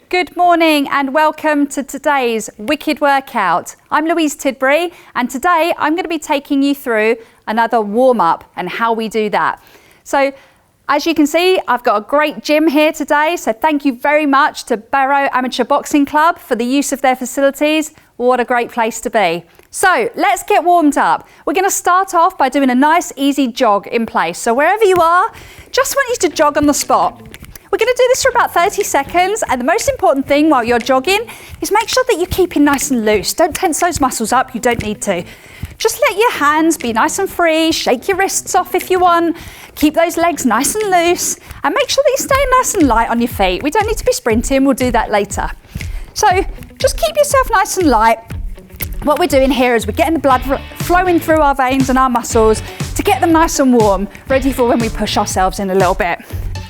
Good morning and welcome to today's Wicked Workout. I'm Louise Tidbury and today I'm going to be taking you through another warm-up and how we do that. So as you can see, I've got a great gym here today, so thank you very much to Barrow Amateur Boxing Club for the use of their facilities. What a great place to be. So let's get warmed up. We're going to start off by doing a nice easy jog in place. So wherever you are, just want you to jog on the spot. We're going to do this for about 30 seconds, and the most important thing while you're jogging is make sure that you're keeping nice and loose. Don't tense those muscles up, you don't need to. Just let your hands be nice and free, shake your wrists off if you want, keep those legs nice and loose, and make sure that you stay nice and light on your feet. We don't need to be sprinting, we'll do that later. So just keep yourself nice and light. What we're doing here is we're getting the blood flowing through our veins and our muscles to get them nice and warm, ready for when we push ourselves in a little bit.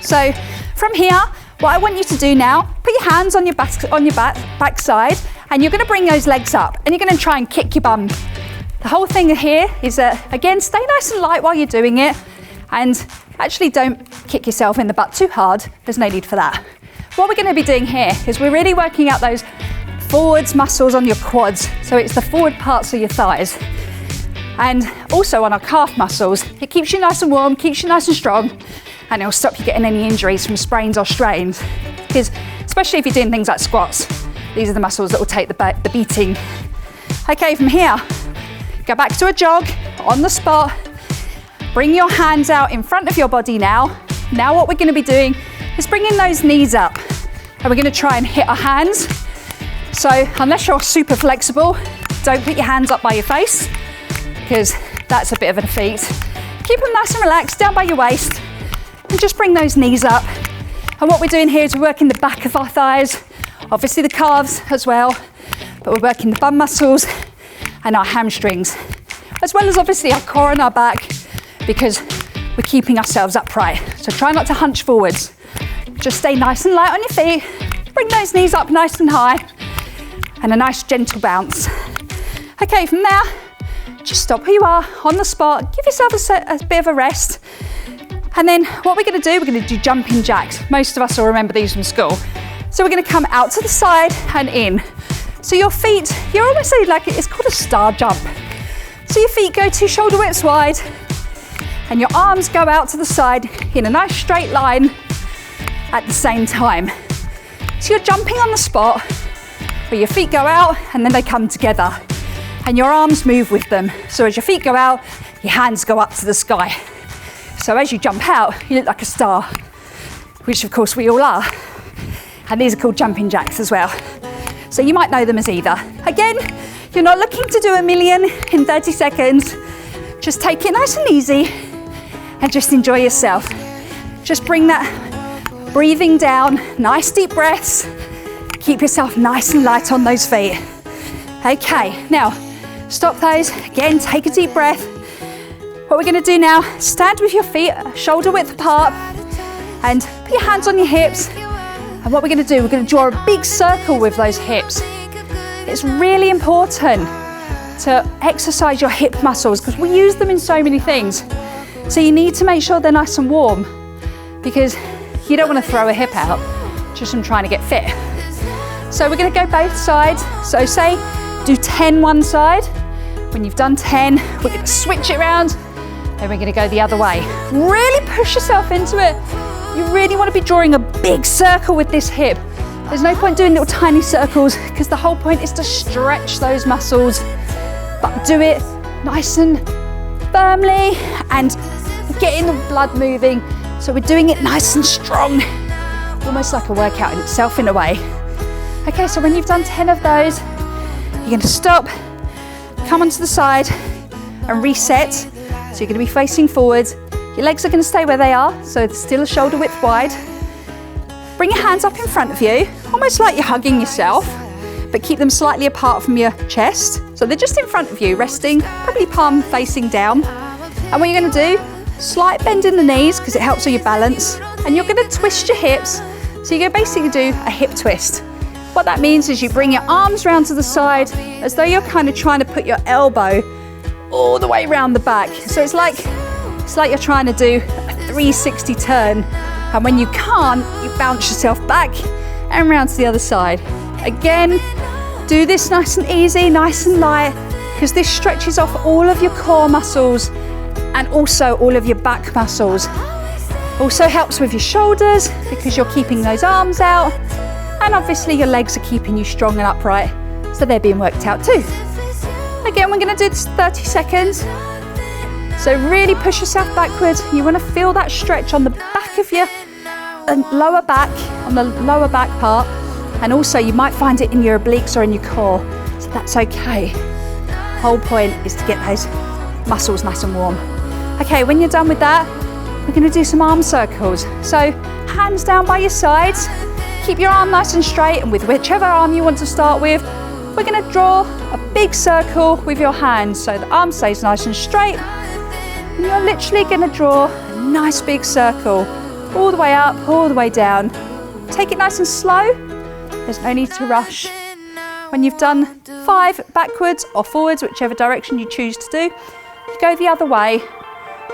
So from here, what I want you to do now, put your hands on your back side, and you're going to bring those legs up and you're going to try and kick your bum. The whole thing here is that, again, stay nice and light while you're doing it, and actually don't kick yourself in the butt too hard. There's no need for that. What we're going to be doing here is we're really working out those forwards muscles on your quads. So it's the forward parts of your thighs. And also on our calf muscles. It keeps you nice and warm, keeps you nice and strong, and it'll stop you getting any injuries from sprains or strains. Because especially if you're doing things like squats, these are the muscles that will take the beating. Okay, from here, go back to a jog on the spot. Bring your hands out in front of your body now. Now what we're going to be doing is bringing those knees up. And we're going to try and hit our hands. So unless you're super flexible, don't put your hands up by your face, because that's a bit of a feat. Keep them nice and relaxed down by your waist, and just bring those knees up. And what we're doing here is we're working the back of our thighs, obviously the calves as well, but we're working the bum muscles and our hamstrings, as well as obviously our core and our back, because we're keeping ourselves upright. So try not to hunch forwards. Just stay nice and light on your feet, bring those knees up nice and high, and a nice gentle bounce. Okay, from there, just stop where you are on the spot, give yourself a bit of a rest. And then what we're going to do, we're going to do jumping jacks. Most of us will remember these from school. So we're going to come out to the side and in. So your feet, you're almost like, it's called a star jump. So your feet go 2 shoulder widths wide, and your arms go out to the side in a nice straight line at the same time. So you're jumping on the spot, where your feet go out and then they come together, and your arms move with them. So as your feet go out, your hands go up to the sky. So as you jump out, you look like a star, which of course we all are. And these are called jumping jacks as well. So you might know them as either. Again, you're not looking to do a million in 30 seconds. Just take it nice and easy and just enjoy yourself. Just bring that breathing down, nice deep breaths. Keep yourself nice and light on those feet. Okay, now stop those. Again, take a deep breath. What we're going to do now, stand with your feet shoulder width apart and put your hands on your hips. And what we're going to do, we're going to draw a big circle with those hips. It's really important to exercise your hip muscles because we use them in so many things. So you need to make sure they're nice and warm, because you don't want to throw a hip out just from trying to get fit. So we're going to go both sides. So say do 10 one side. When you've done 10, we're going to switch it around, then we're going to go the other way. Really push yourself into it. You really want to be drawing a big circle with this hip. There's no point doing little tiny circles, because the whole point is to stretch those muscles, but do it nice and firmly and getting the blood moving. So we're doing it nice and strong, almost like a workout in itself in a way. Okay, so when you've done 10 of those, you're going to stop, come onto the side and reset. So you're going to be facing forwards. Your legs are going to stay where they are, so they're still a shoulder width wide. Bring your hands up in front of you, almost like you're hugging yourself, but keep them slightly apart from your chest. So they're just in front of you, resting, probably palm facing down. And what you're going to do, slight bend in the knees because it helps with your balance. And you're going to twist your hips. So you're going to basically do a hip twist. What that means is you bring your arms round to the side as though you're kind of trying to put your elbow all the way around the back. So it's like you're trying to do a 360 turn, and when you can't, you bounce yourself back and round to the other side. Again, do this nice and easy, nice and light, because this stretches off all of your core muscles and also all of your back muscles. Also helps with your shoulders because you're keeping those arms out, and obviously your legs are keeping you strong and upright, so they're being worked out too. Again, we're going to do this 30 seconds. So really push yourself backwards. You want to feel that stretch on the back of your lower back, on the lower back part, and also you might find it in your obliques or in your core, so that's okay. Whole point is to get those muscles nice and warm. Okay, when you're done with that, we're going to do some arm circles. So hands down by your sides, keep your arm nice and straight, and with whichever arm you want to start with, we're going to draw a big circle with your hands so the arm stays nice and straight. And you're literally going to draw a nice big circle all the way up, all the way down. Take it nice and slow. There's no need to rush. When you've done 5 backwards or forwards, whichever direction you choose to do, you go the other way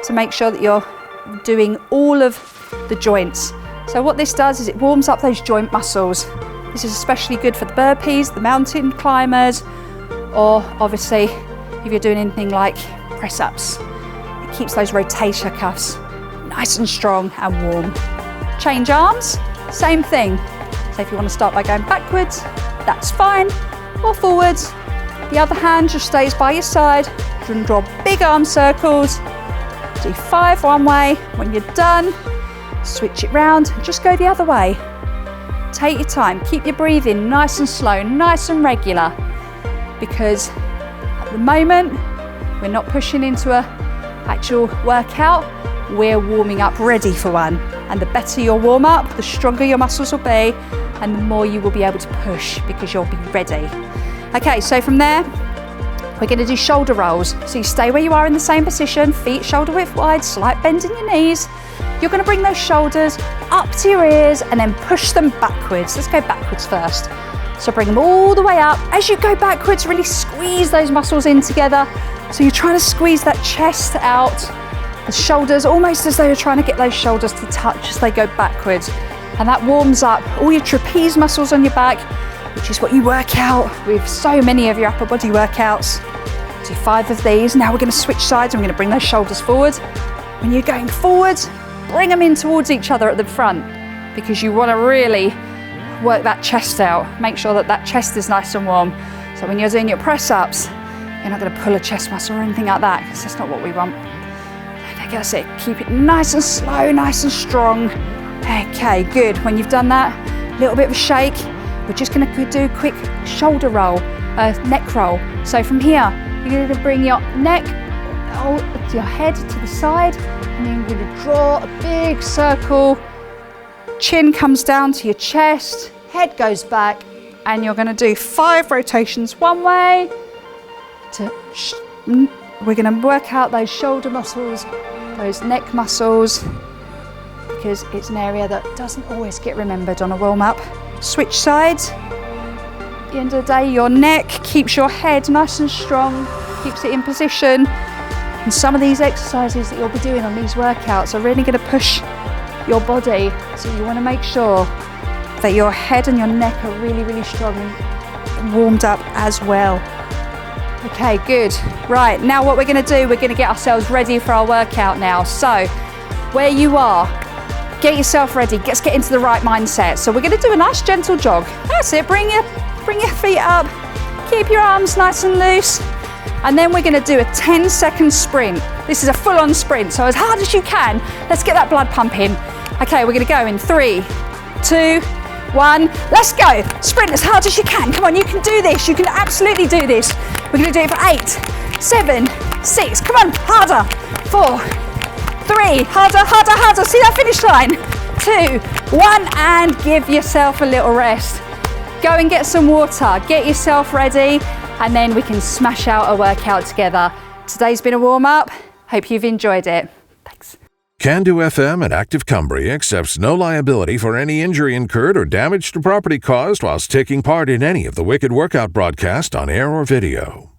to make sure that you're doing all of the joints. So what this does is it warms up those joint muscles. This is especially good for the burpees, the mountain climbers, or obviously if you're doing anything like press-ups. It keeps those rotator cuffs nice and strong and warm. Change arms, same thing. So if you want to start by going backwards, that's fine, or forwards. The other hand just stays by your side. You can draw big arm circles. Do 5 one way. When you're done, switch it round and just go the other way. Take your time, keep your breathing nice and slow, nice and regular, because at the moment we're not pushing into an actual workout, we're warming up ready for one. And the better your warm up, the stronger your muscles will be, and the more you will be able to push because you'll be ready. Okay, so from there, we're going to do shoulder rolls. So you stay where you are in the same position, feet shoulder width wide, slight bend in your knees. You're going to bring those shoulders up to your ears and then push them backwards. Let's go backwards first. So bring them all the way up. As you go backwards, really squeeze those muscles in together. So you're trying to squeeze that chest out, the shoulders, almost as though you're trying to get those shoulders to touch as they go backwards. And that warms up all your trapeze muscles on your back, which is what you work out with so many of your upper body workouts. Do 5 of these. Now we're going to switch sides and we're going to bring those shoulders forward. When you're going forward, bring them in towards each other at the front, because you want to really work that chest out. Make sure that that chest is nice and warm. So when you're doing your press-ups, you're not going to pull a chest muscle or anything like that, because that's not what we want. Okay, that's it. Keep it nice and slow, nice and strong. Okay, good. When you've done that, a little bit of a shake, we're just going to do a quick shoulder roll, neck roll. So from here, you're going to bring your neck, your head to the side, and then you're going to draw a big circle. Chin comes down to your chest, head goes back, and you're going to do 5 rotations one way. We're going to work out those shoulder muscles, those neck muscles, because it's an area that doesn't always get remembered on a warm-up. Switch sides. At the end of the day, your neck keeps your head nice and strong, keeps it in position. And some of these exercises that you'll be doing on these workouts are really going to push your body. So you want to make sure that your head and your neck are really, really strong and warmed up as well. Okay, good. Right, now what we're going to do, we're going to get ourselves ready for our workout now. So where you are, get yourself ready. Let's get into the right mindset. So we're going to do a nice gentle jog. That's it. Bring your feet up. Keep your arms nice and loose. And then we're going to do a 10-second sprint. This is a full-on sprint. So as hard as you can, let's get that blood pumping. Okay, we're going to go in 3, 2, 1. Let's go. Sprint as hard as you can. Come on, you can do this. You can absolutely do this. We're going to do it for 8, 7, 6. Come on, harder. 4, 3, harder. See that finish line? 2, 1, and give yourself a little rest. Go and get some water. Get yourself ready, and then we can smash out a workout together. Today's been a warm-up. Hope you've enjoyed it. Thanks. CANDOFM and Active Cumbria accepts no liability for any injury incurred or damage to property caused whilst taking part in any of the Wicked Workout broadcast on air or video.